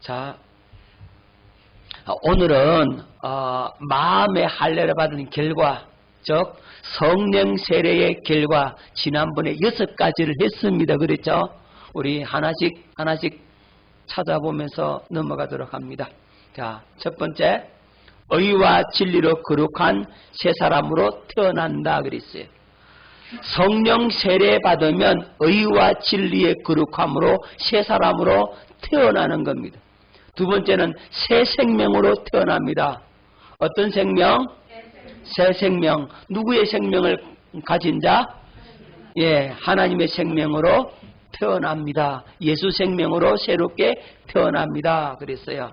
자, 오늘은 마음의 할례를 받은 결과, 즉 성령 세례의 결과, 지난번에 6가지를 했습니다. 그랬죠? 우리 하나씩 찾아보면서 넘어가도록 합니다. 자, 첫 번째, 의와 진리로 거룩한 새 사람으로 태어난다 그랬어요. 성령 세례 받으면 의와 진리의 거룩함으로 새 사람으로 태어나는 겁니다. 두 번째는 새 생명으로 태어납니다. 어떤 생명? 새 생명. 누구의 생명을 가진 자? 예, 하나님의 생명으로 태어납니다. 예수 생명으로 새롭게 태어납니다. 그랬어요.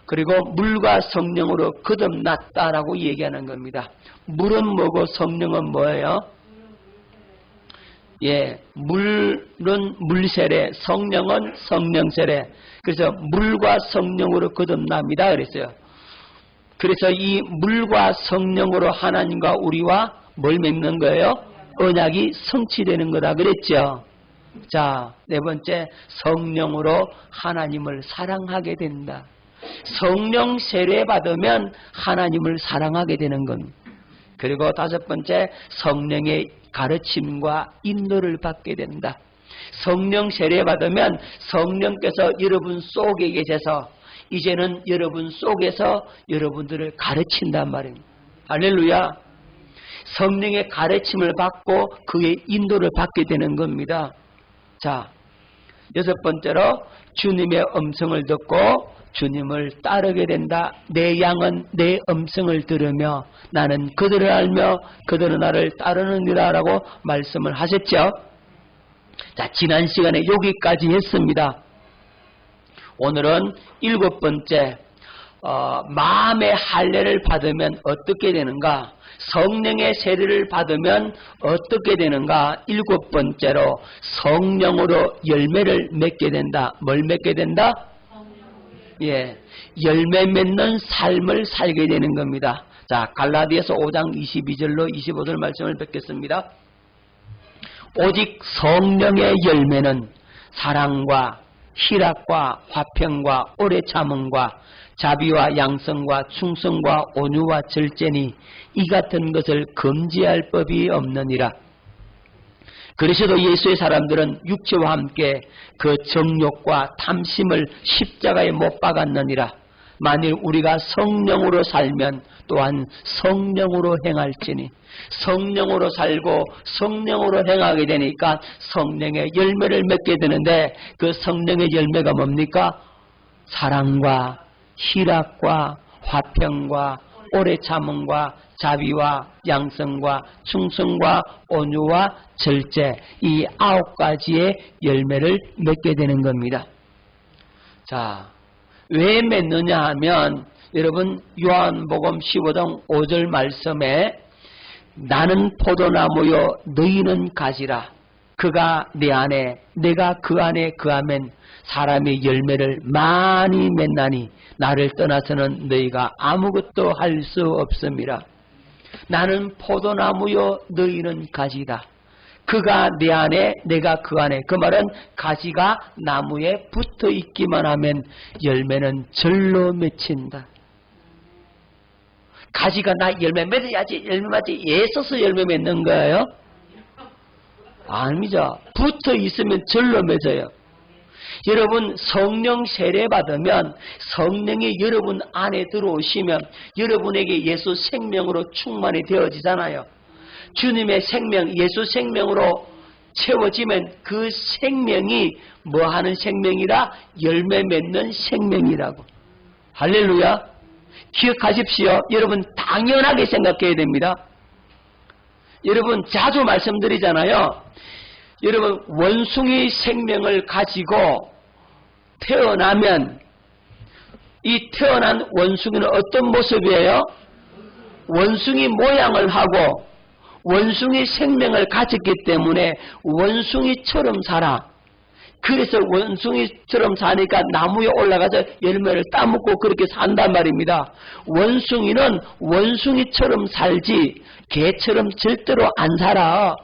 그리고 물과 성령으로 거듭났다라고 얘기하는 겁니다. 물은 뭐고 성령은 뭐예요? 예, 물은 물세례, 성령은 성령세례. 그래서 물과 성령으로 거듭납니다. 그랬어요. 그래서 이 물과 성령으로 하나님과 우리와 뭘 맺는 거예요? 언약이 성취되는 거다 그랬죠. 자, 네 번째, 성령으로 하나님을 사랑하게 된다. 성령 세례 받으면 하나님을 사랑하게 되는 겁니다. 그리고 다섯 번째, 성령의 가르침과 인도를 받게 된다. 성령 세례 받으면 성령께서 여러분 속에 계셔서 이제는 여러분 속에서 여러분들을 가르친단 말입니다. 할렐루야. 성령의 가르침을 받고 그의 인도를 받게 되는 겁니다. 자, 여섯 번째로 주님의 음성을 듣고 주님을 따르게 된다. 내 양은 내 음성을 들으며 나는 그들을 알며 그들은 나를 따르느니라 라고 말씀을 하셨죠. 자, 지난 시간에 여기까지 했습니다. 오늘은 일곱 번째, 마음의 할례를 받으면 어떻게 되는가? 성령의 세례를 받으면 어떻게 되는가? 일곱 번째로 성령으로 열매를 맺게 된다. 뭘 맺게 된다? 예, 열매 맺는 삶을 살게 되는 겁니다. 자, 갈라디아서 5장 22절로 25절 말씀을 뵙겠습니다. 오직 성령의 열매는 사랑과 희락과 화평과 오래 참음과 자비와 양성과 충성과 온유와 절제니 이 같은 것을 금지할 법이 없느니라. 그러셔도 예수의 사람들은 육체와 함께 그 정욕과 탐심을 십자가에 못 박았느니라. 만일 우리가 성령으로 살면 또한 성령으로 행할지니, 성령으로 살고 성령으로 행하게 되니까 성령의 열매를 맺게 되는데, 그 성령의 열매가 뭡니까? 사랑과 희락과 화평과 오래 참음과 자비와 양성과 충성과 온유와 절제, 이 9가지의 열매를 맺게 되는 겁니다. 자, 왜 맺느냐 하면, 여러분 요한복음 15장 5절 말씀에 나는 포도나무요 너희는 가지라. 그가 내 안에 내가 그 안에 거하면 사람의 열매를 많이 맺나니 나를 떠나서는 너희가 아무것도 할 수 없음이라. 나는 포도나무요 너희는 가지다. 그가 내 안에 내가 그 안에. 그 말은 가지가 나무에 붙어 있기만 하면 열매는 절로 맺힌다. 가지가 나 열매 맺어야지, 열매 맺지 애써서 열매 맺는 거예요? 아니죠. 붙어 있으면 절로 맺어요. 여러분 성령 세례 받으면 성령이 여러분 안에 들어오시면 여러분에게 예수 생명으로 충만이 되어지잖아요. 주님의 생명, 예수 생명으로 채워지면 그 생명이 뭐하는 생명이라? 열매 맺는 생명이라고. 할렐루야. 기억하십시오. 여러분 당연하게 생각해야 됩니다. 여러분 자주 말씀드리잖아요. 여러분 원숭이 생명을 가지고 태어나면 이 태어난 원숭이는 어떤 모습이에요? 원숭이 모양을 하고 원숭이 생명을 가졌기 때문에 원숭이처럼 살아. 그래서 원숭이처럼 사니까 나무에 올라가서 열매를 따먹고 그렇게 산단 말입니다. 원숭이는 원숭이처럼 살지 개처럼 절대로 안 살아.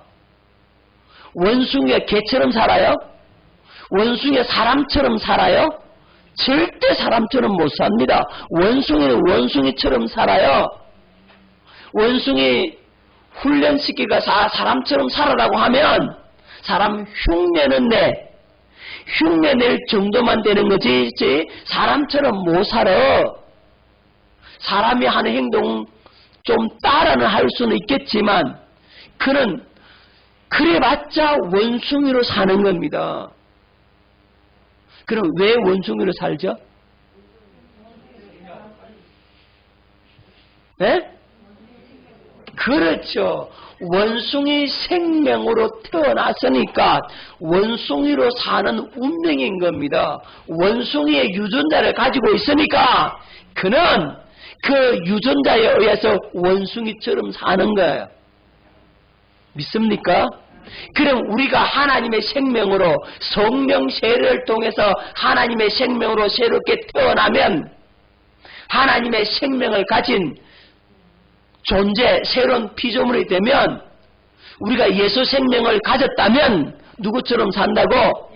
원숭이가 개처럼 살아요? 원숭이가 사람처럼 살아요? 절대 사람처럼 못 삽니다. 원숭이는 원숭이처럼 살아요. 원숭이 훈련시키가 사람처럼 살아라고 하면 사람 흉내는 흉내낼 정도만 되는 거지 사람처럼 못 살아. 사람이 하는 행동 좀 따라는 할 수는 있겠지만 그는 그래봤자 원숭이로 사는 겁니다. 그럼 왜 원숭이로 살죠? 네? 그렇죠. 원숭이 생명으로 태어났으니까 원숭이로 사는 운명인 겁니다. 원숭이의 유전자를 가지고 있으니까 그는 그 유전자에 의해서 원숭이처럼 사는 거예요. 믿습니까? 그럼 우리가 하나님의 생명으로 성령 세례를 통해서 하나님의 생명으로 새롭게 태어나면 하나님의 생명을 가진 존재, 새로운 피조물이 되면 우리가 예수 생명을 가졌다면 누구처럼 산다고?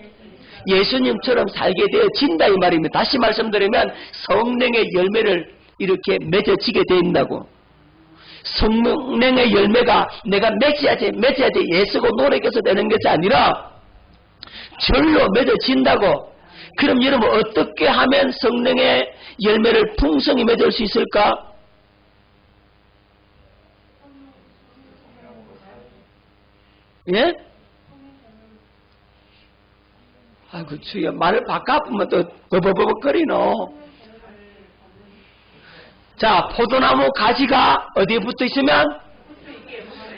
예수님처럼 살게 되어진다 이 말입니다. 다시 말씀드리면 성령의 열매를 이렇게 맺어지게 된다고. 성령의 열매가 내가 맺어야지 예수고 노력해서 되는 것이 아니라 절로 맺어진다고. 그럼 여러분 어떻게 하면 성령의 열매를 풍성히 맺을 수 있을까? 예? 아이고 주여 말을 바꿔보면 또 버벅버벅거리노. 자, 포도나무 가지가 어디에 붙어 있으면?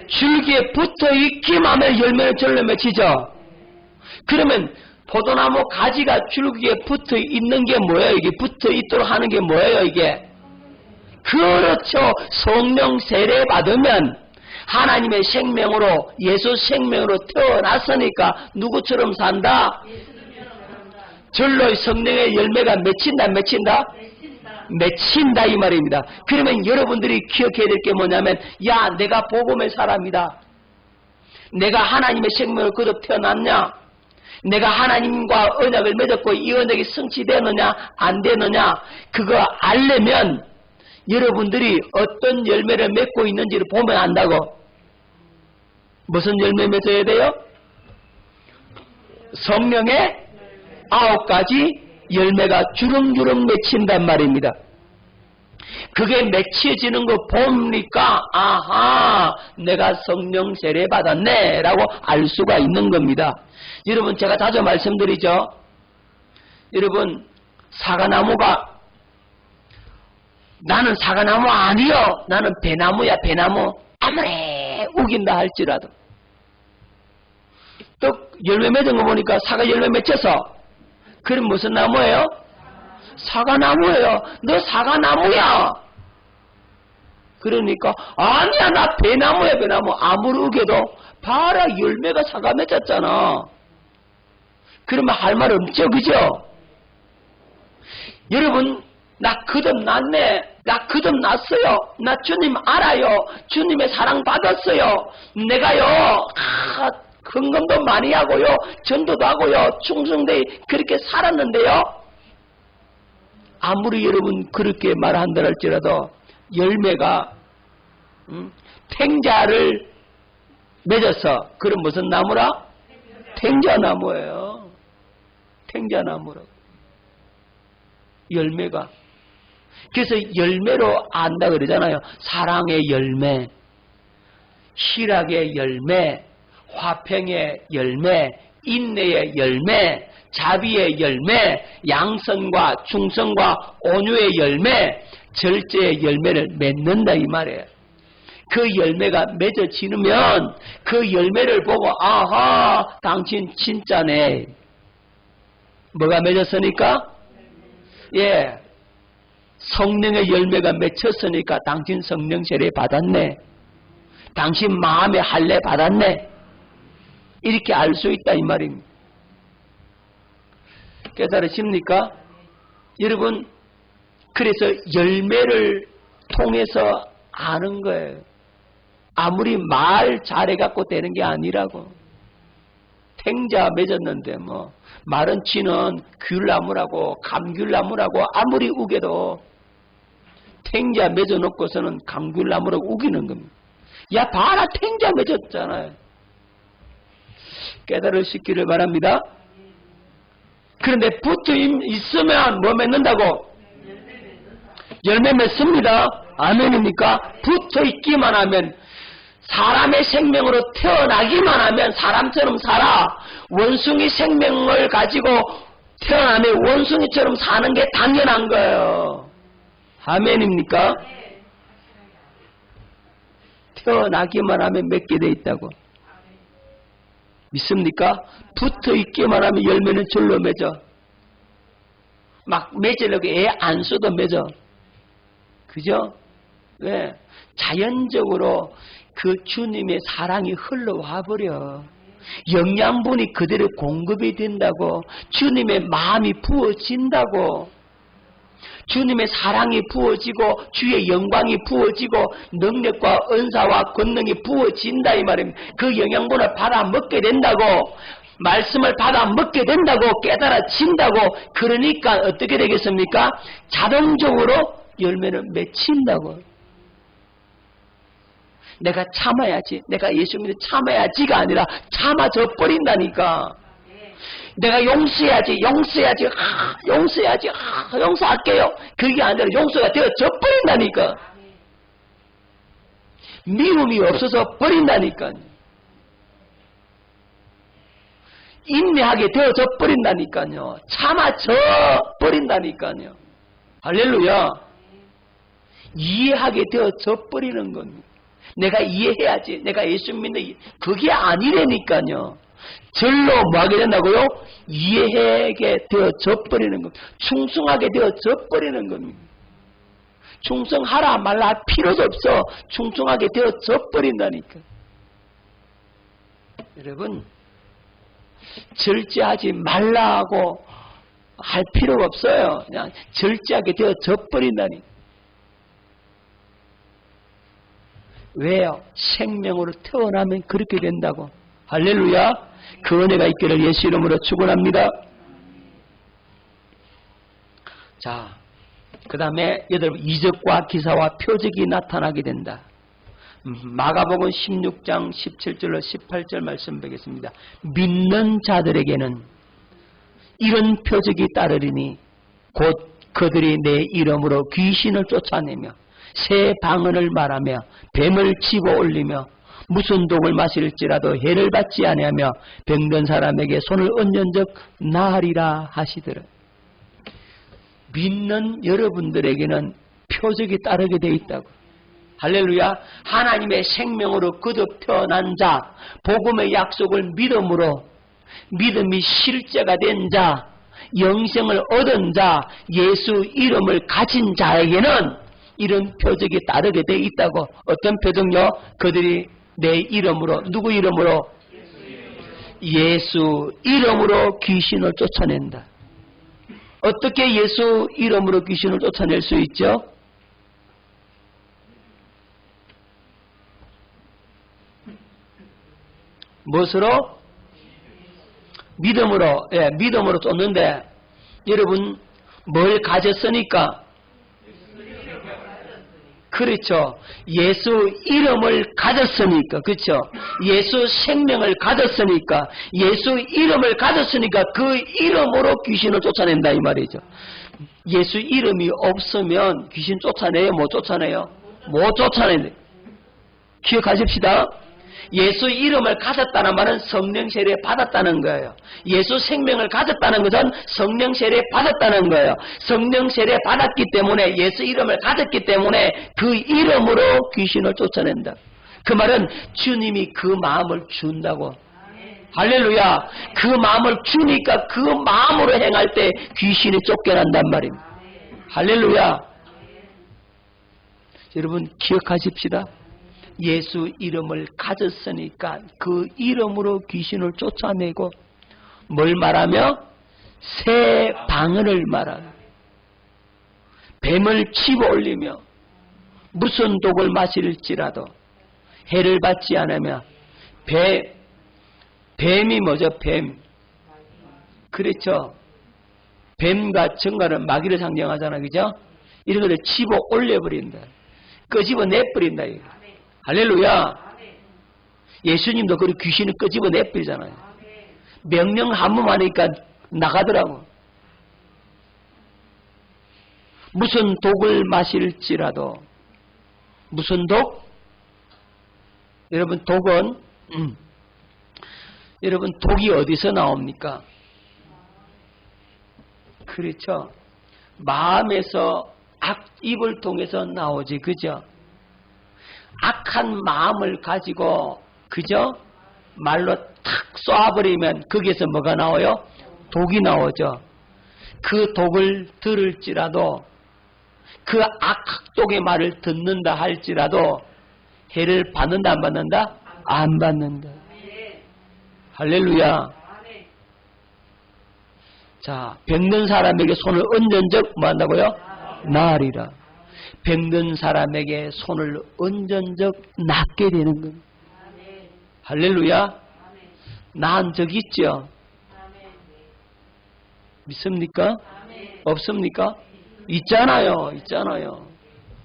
줄기에 붙어 있기만 하면 열매는 절로 맺히죠. 그러면 포도나무 가지가 줄기에 붙어 있는 게 뭐예요? 이게 붙어 있도록 하는 게 뭐예요? 이게? 그렇죠. 성령 세례 받으면 하나님의 생명으로 예수 생명으로 태어났으니까 누구처럼 산다? 절로 성령의 열매가 맺힌다 안 맺힌다? 맺힌다 이 말입니다. 그러면 여러분들이 기억해야 될 게 뭐냐면 야 내가 복음의 사람이다. 내가 하나님의 생명을 거듭 태어났냐? 내가 하나님과 언약을 맺었고 이 언약이 성취되느냐 안 되느냐 그거 알려면 여러분들이 어떤 열매를 맺고 있는지를 보면 안다고. 무슨 열매 맺어야 돼요? 성령의 9가지 열매가 주렁주렁 맺힌단 말입니다. 그게 맺혀지는 거 보니까 아하 내가 성령 세례 받았네 라고 알 수가 있는 겁니다. 여러분 제가 자주 말씀드리죠. 여러분 사과나무가 나는 사과나무 아니요 나는 배나무야 배나무 아무리 우긴다 할지라도 또 열매 맺은 거 보니까 사과 열매 맺혀서 그럼 무슨 나무예요? 사과나무예요. 너 사과나무야. 그러니까 아니야 나 배나무야 배나무. 아무리 우겨도 봐라 열매가 사과 맺었잖아. 그러면 할 말 없죠 그죠? 여러분 나 거듭났네. 나 거듭났어요. 나 주님 알아요. 주님의 사랑 받았어요. 내가요 헌금도 많이 하고요. 전도도 하고요. 충성되이 그렇게 살았는데요. 아무리 여러분 그렇게 말한다 할지라도 열매가 탱자를 맺어서 그럼 무슨 나무라? 탱자나무예요. 탱자나무라고. 열매가. 그래서 열매로 안다 그러잖아요. 사랑의 열매, 희락의 열매, 화평의 열매, 인내의 열매, 자비의 열매, 양선과 충성과 온유의 열매, 절제의 열매를 맺는다 이 말이에요. 그 열매가 맺어지면 그 열매를 보고 아하 당신 진짜네. 뭐가 맺었으니까? 예, 성령의 열매가 맺혔으니까 당신 성령 세례 받았네. 당신 마음의 할례 받았네. 이렇게 알 수 있다 이 말입니다. 깨달으십니까? 여러분 그래서 열매를 통해서 아는 거예요. 아무리 말 잘해갖고 되는 게 아니라고. 탱자 맺었는데 뭐 마른 쥐는 귤나무라고 감귤나무라고 아무리 우겨도 탱자 맺어놓고서는 감귤나무라고 우기는 겁니다. 야 봐라 탱자 맺었잖아요. 깨달으시기를 바랍니다. 그런데 붙어 있으면 뭐 맺는다고? 열매 맺습니다. 아멘입니까? 붙어 있기만 하면 사람의 생명으로 태어나기만 하면 사람처럼 살아. 원숭이 생명을 가지고 태어나면 원숭이처럼 사는 게 당연한 거예요. 아멘입니까? 태어나기만 하면 맺게 돼 있다고. 믿습니까? 붙어 있기만 하면 열매는 절로 맺어. 막 맺으려고 애 안 써도 맺어. 그죠? 왜? 자연적으로 그 주님의 사랑이 흘러와 버려. 영양분이 그대로 공급이 된다고. 주님의 마음이 부어진다고. 주님의 사랑이 부어지고 주의 영광이 부어지고 능력과 은사와 권능이 부어진다 이 말입니다. 그 영양분을 받아 먹게 된다고. 말씀을 받아 먹게 된다고. 깨달아진다고. 그러니까 어떻게 되겠습니까? 자동적으로 열매는 맺힌다고. 내가 참아야지. 내가 예수 믿어 참아야지가 아니라 참아져 버린다니까. 내가 용서해야지. 용서해야지. 용서할게요. 그게 아니라 용서가 되어져 버린다니까. 미움이 없어서 버린다니까. 인내하게 되어져 버린다니까요. 참아져 버린다니까요. 할렐루야. 이해하게 되어져 버리는 겁니다. 내가 이해해야지. 내가 예수 믿는 그게 아니라니까요. 절로 뭐하게 된다고요? 이해하게 되어져 버리는 겁니다. 충성하게 되어져 버리는 겁니다. 충성하라 말라 필요도 없어. 충성하게 되어져 버린다니까. 여러분 절제하지 말라고 할 필요가 없어요. 그냥 절제하게 되어져 버린다니까. 왜요? 생명으로 태어나면 그렇게 된다고. 할렐루야. 그 은혜가 있기를 예수 이름으로 축원합니다. 자, 그 다음에 여러분 이적과 기사와 표적이 나타나게 된다. 마가복음 16장 17절로 18절 말씀 보겠습니다. 믿는 자들에게는 이런 표적이 따르리니 곧 그들이 내 이름으로 귀신을 쫓아내며 새 방언을 말하며 뱀을 치고 올리며 무슨 독을 마실지라도 해를 받지 아니하며 병든 사람에게 손을 얹은즉 나으리라 하시더라. 믿는 여러분들에게는 표적이 따르게 돼 있다고. 할렐루야. 하나님의 생명으로 거듭 태어난 자, 복음의 약속을 믿음으로 믿음이 실제가 된 자, 영생을 얻은 자, 예수 이름을 가진 자에게는 이런 표적이 따르게 돼 있다고. 어떤 표적요? 그들이 내 이름으로, 누구 이름으로? 예수 이름으로 귀신을 쫓아낸다. 어떻게 예수 이름으로 귀신을 쫓아낼 수 있죠? 무엇으로? 믿음으로. 예, 믿음으로 쫓는데 여러분 뭘 가졌으니까? 그렇죠. 예수 이름을 가졌으니까. 그렇죠. 예수 생명을 가졌으니까. 예수 이름을 가졌으니까 그 이름으로 귀신을 쫓아낸다 이 말이죠. 예수 이름이 없으면 귀신 쫓아내요? 못 쫓아내요? 못 쫓아내요. 기억하십시다. 예수 이름을 가졌다는 말은 성령 세례 받았다는 거예요. 예수 생명을 가졌다는 것은 성령 세례 받았다는 거예요. 성령 세례 받았기 때문에 예수 이름을 가졌기 때문에 그 이름으로 귀신을 쫓아낸다. 그 말은 주님이 그 마음을 준다고. 할렐루야. 그 마음을 주니까 그 마음으로 행할 때 귀신이 쫓겨난단 말입니다. 할렐루야. 여러분 기억하십시다. 예수 이름을 가졌으니까 그 이름으로 귀신을 쫓아내고 뭘 말하며? 새 방언을 말하며 뱀을 치고 올리며 무슨 독을 마실지라도 해를 받지 않으며 뱀이 뭐죠? 뱀. 그렇죠. 뱀과 정갈은 마귀를 상징하잖아. 그죠? 이런 것을 집어 올려버린다. 끄집어 내버린다. 할렐루야. 예수님도 그 귀신을 끄집어 내버리잖아요. 명령 한 번 하니까 나가더라고. 무슨 독을 마실지라도. 무슨 독? 여러분 독은 여러분 독이 어디서 나옵니까? 그렇죠. 마음에서 입을 통해서 나오지. 그죠? 악한 마음을 가지고 그죠? 말로 탁 쏘아버리면 거기에서 뭐가 나와요? 독이 나오죠. 그 독을 들을지라도 그 악독의 말을 듣는다 할지라도 해를 받는다 안 받는다? 안 받는다. 할렐루야. 자, 병든 사람에게 손을 얹은 적 뭐 한다고요? 나으리라. 병든 사람에게 손을 얹은 적 낫게 되는 겁니다. 할렐루야. 나은 적 있죠? 믿습니까? 없습니까? 있잖아요. 있잖아요.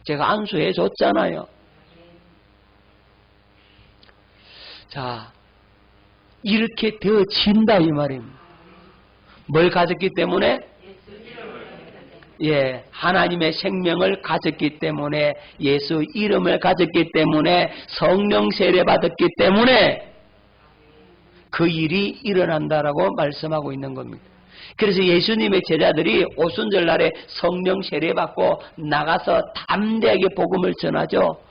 제가 안수해 줬잖아요. 자, 이렇게 되어진다 이 말입니다. 뭘 가졌기 때문에? 예, 하나님의 생명을 가졌기 때문에, 예수 이름을 가졌기 때문에, 성령 세례 받았기 때문에 그 일이 일어난다라고 말씀하고 있는 겁니다. 그래서 예수님의 제자들이 오순절 날에 성령 세례 받고 나가서 담대하게 복음을 전하죠.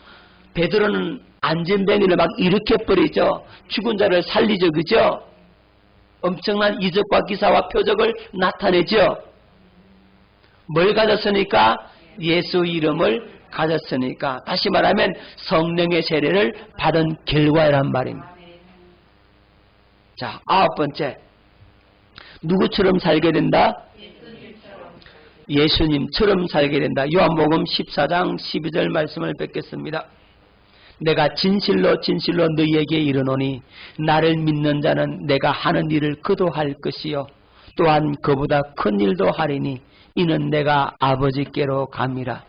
베드로는 안전뱅이를 막 일으켜 버리죠. 죽은 자를 살리죠. 그죠? 엄청난 이적과 기사와 표적을 나타내죠. 뭘 가졌으니까? 예수 이름을 가졌으니까. 다시 말하면 성령의 세례를 받은 결과란 말입니다. 자, 9번째. 누구처럼 살게 된다? 예수님처럼 살게 된다. 요한복음 14장 12절 말씀을 뵙겠습니다. 내가 진실로 진실로 너희에게 이르노니 나를 믿는 자는 내가 하는 일을 그도 할 것이요 또한 그보다 큰 일도 하리니 이는 내가 아버지께로 감이라.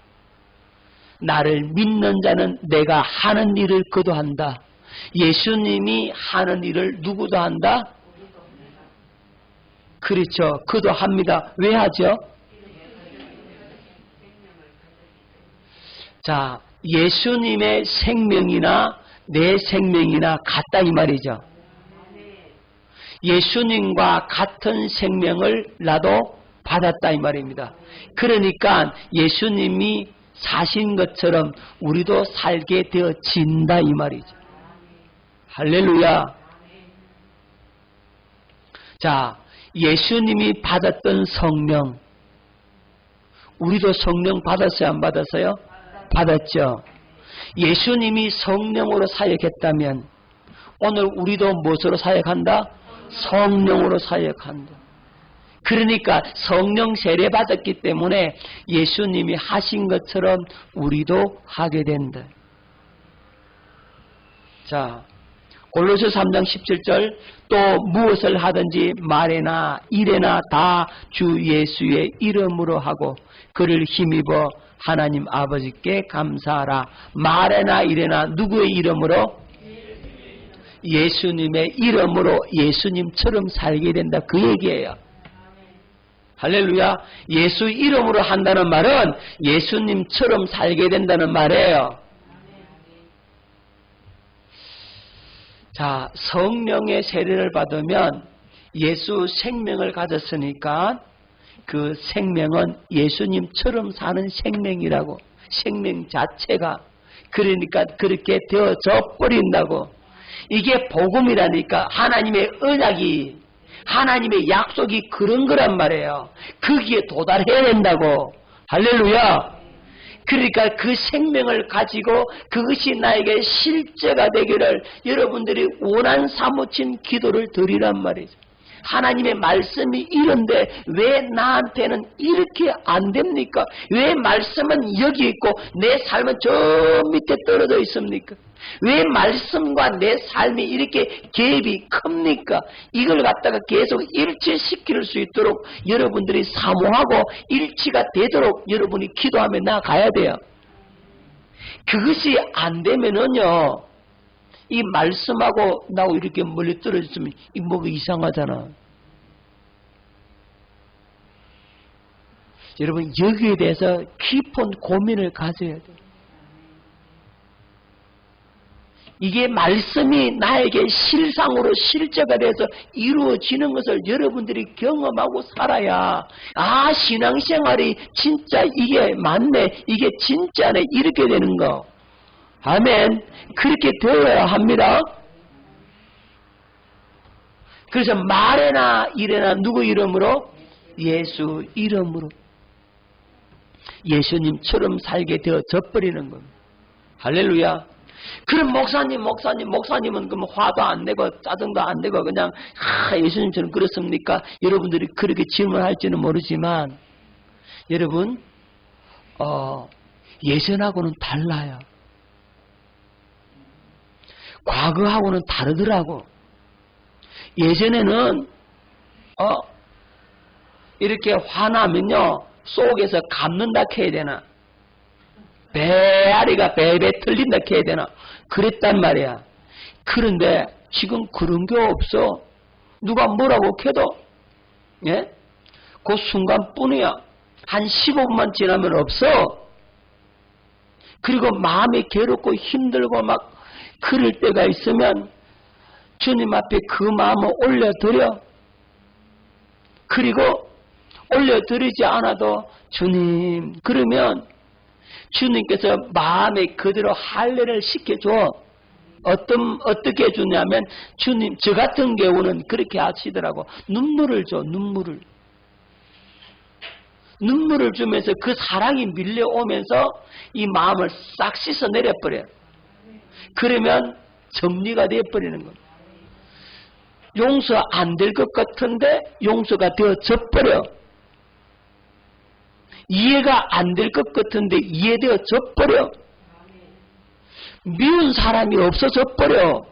나를 믿는 자는 내가 하는 일을 그도 한다. 예수님이 하는 일을 누구도 한다? 그렇죠. 그도 합니다. 왜 하죠? 자, 예수님의 생명이나 내 생명이나 같다 이 말이죠. 예수님과 같은 생명을 나도 받았다 이 말입니다. 그러니까 예수님이 사신 것처럼 우리도 살게 되어진다 이 말이죠. 할렐루야. 자, 예수님이 받았던 성령, 우리도 성령 받았어요 안 받았어요? 받았죠. 예수님이 성령으로 사역했다면 오늘 우리도 무엇으로 사역한다? 성령으로 사역한다. 그러니까 성령 세례 받았기 때문에 예수님이 하신 것처럼 우리도 하게 된다. 자, 골로새 3장 17절 또 무엇을 하든지 말에나 일에나 다 주 예수의 이름으로 하고 그를 힘입어 하나님 아버지께 감사하라. 말에나 일에나 누구의 이름으로? 예수님의 이름으로 예수님처럼 살게 된다. 그 얘기예요. 할렐루야. 예수 이름으로 한다는 말은 예수님처럼 살게 된다는 말이에요. 자, 성령의 세례를 받으면 예수 생명을 가졌으니까 그 생명은 예수님처럼 사는 생명이라고. 생명 자체가. 그러니까 그렇게 되어져 버린다고. 이게 복음이라니까. 하나님의 언약이, 하나님의 약속이 그런 거란 말이에요. 거기에 도달해야 된다고. 할렐루야. 그러니까 그 생명을 가지고 그것이 나에게 실제가 되기를 여러분들이 원한 사무친 기도를 드리란 말이죠. 하나님의 말씀이 이런데 왜 나한테는 이렇게 안 됩니까? 왜 말씀은 여기 있고 내 삶은 저 밑에 떨어져 있습니까? 왜 말씀과 내 삶이 이렇게 갭이 큽니까? 이걸 갖다가 계속 일치시킬 수 있도록 여러분들이 사모하고 일치가 되도록 여러분이 기도하며 나가야 돼요. 그것이 안 되면은요, 이 말씀하고 나하고 이렇게 멀리 떨어졌으면 이 뭐가 이상하잖아. 여러분, 여기에 대해서 깊은 고민을 가져야 돼요. 이게 말씀이 나에게 실상으로 실제가 돼서 이루어지는 것을 여러분들이 경험하고 살아야, 아, 신앙생활이 진짜 이게 맞네, 이게 진짜네, 이렇게 되는 거. 아멘. 그렇게 되어야 합니다. 그래서 말에나 일에나 누구 이름으로? 예수 이름으로. 예수님처럼 살게 되어져 버리는 겁니다. 할렐루야. 그럼 목사님은 그럼 화도 안 내고 짜증도 안 내고 그냥 예수님처럼 그렇습니까? 여러분들이 그렇게 질문할지는 모르지만 여러분 예전하고는 달라요. 과거하고는 다르더라고. 예전에는 이렇게 화나면요 속에서 감는다 해야 되나, 배아리가 배배 틀린다 해야 되나, 그랬단 말이야. 그런데 지금 그런 게 없어. 누가 뭐라고 해도 예? 그 순간뿐이야. 한 15분만 지나면 없어. 그리고 마음이 괴롭고 힘들고 막 그럴 때가 있으면 주님 앞에 그 마음을 올려드려. 그리고 올려드리지 않아도 주님, 그러면 주님께서 마음에 그대로 할례를 시켜줘. 어떻게 해주냐면 주님, 저 같은 경우는 그렇게 하시더라고. 눈물을 줘. 눈물을 주면서 그 사랑이 밀려오면서 이 마음을 싹 씻어내려버려요. 그러면 정리가 되어버리는 겁니다. 용서 안 될 것 같은데 용서가 되어져 버려. 이해가 안 될 것 같은데 이해되어져 버려. 미운 사람이 없어져 버려.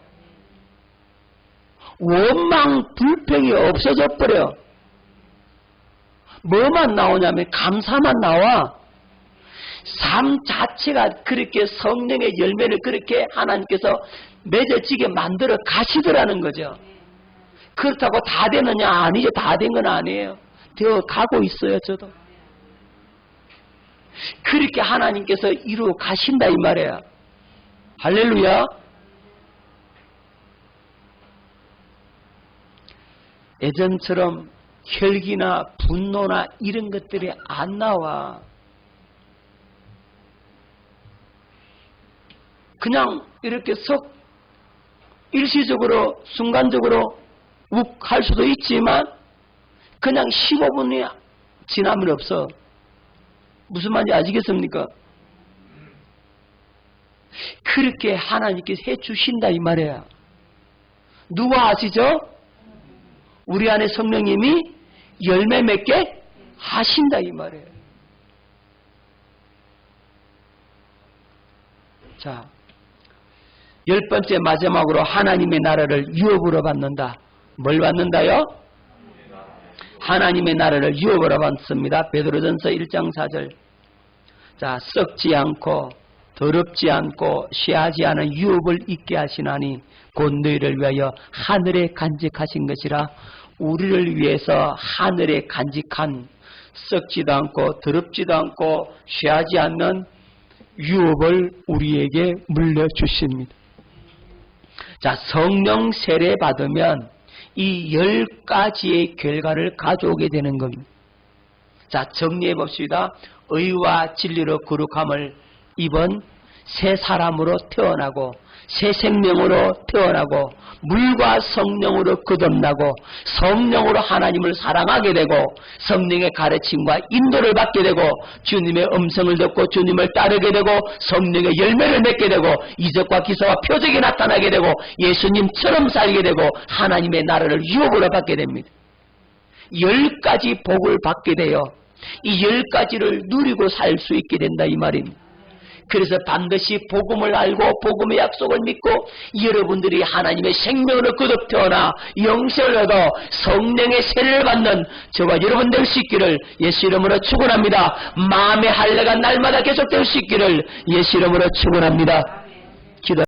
원망 불평이 없어져 버려. 뭐만 나오냐면 감사만 나와. 삶 자체가 그렇게 성령의 열매를 그렇게 하나님께서 맺어지게 만들어 가시더라는 거죠. 그렇다고 다 되느냐? 아니죠. 다 된 건 아니에요. 되어 가고 있어요. 저도. 그렇게 하나님께서 이루어 가신다 이 말이에요. 할렐루야. 예전처럼 혈기나 분노나 이런 것들이 안 나와. 그냥 이렇게 썩 일시적으로 순간적으로 욱 할 수도 있지만 그냥 15분이 지나면 없어. 무슨 말인지 아시겠습니까? 그렇게 하나님께서 해주신다 이 말이에요. 누가 아시죠? 우리 안에 성령님이 열매 맺게 하신다 이 말이에요. 자, 10번째 마지막으로 하나님의 나라를 유업으로 받는다. 뭘 받는다요? 하나님의 나라를 유업으로 받습니다. 베드로전서 1장 4절. 자, 썩지 않고 더럽지 않고 쇠하지 않은 유업을 있게 하시나니 곧 너희를 위하여 하늘에 간직하신 것이라. 우리를 위해서 하늘에 간직한 썩지도 않고 더럽지도 않고 쇠하지 않는 유업을 우리에게 물려주십니다. 자, 성령 세례 받으면 이 10가지의 결과를 가져오게 되는 겁니다. 자, 정리해 봅시다. 의와 진리로 거룩함을 입은 새 사람으로 태어나고 새 생명으로 태어나고 물과 성령으로 거듭나고 성령으로 하나님을 사랑하게 되고 성령의 가르침과 인도를 받게 되고 주님의 음성을 듣고 주님을 따르게 되고 성령의 열매를 맺게 되고 이적과 기사와 표적이 나타나게 되고 예수님처럼 살게 되고 하나님의 나라를 유업으로 받게 됩니다. 10가지 복을 받게 돼요. 이 10가지를 누리고 살 수 있게 된다 이 말입니다. 그래서 반드시 복음을 알고 복음의 약속을 믿고 여러분들이 하나님의 생명으로 거듭 태어나 영생을 얻어 성령의 세례를 받는 저와 여러분 될 수 있기를 예수 이름으로 축원합니다. 마음의 할례가 날마다 계속될 수 있기를 예수 이름으로 축원합니다. 기도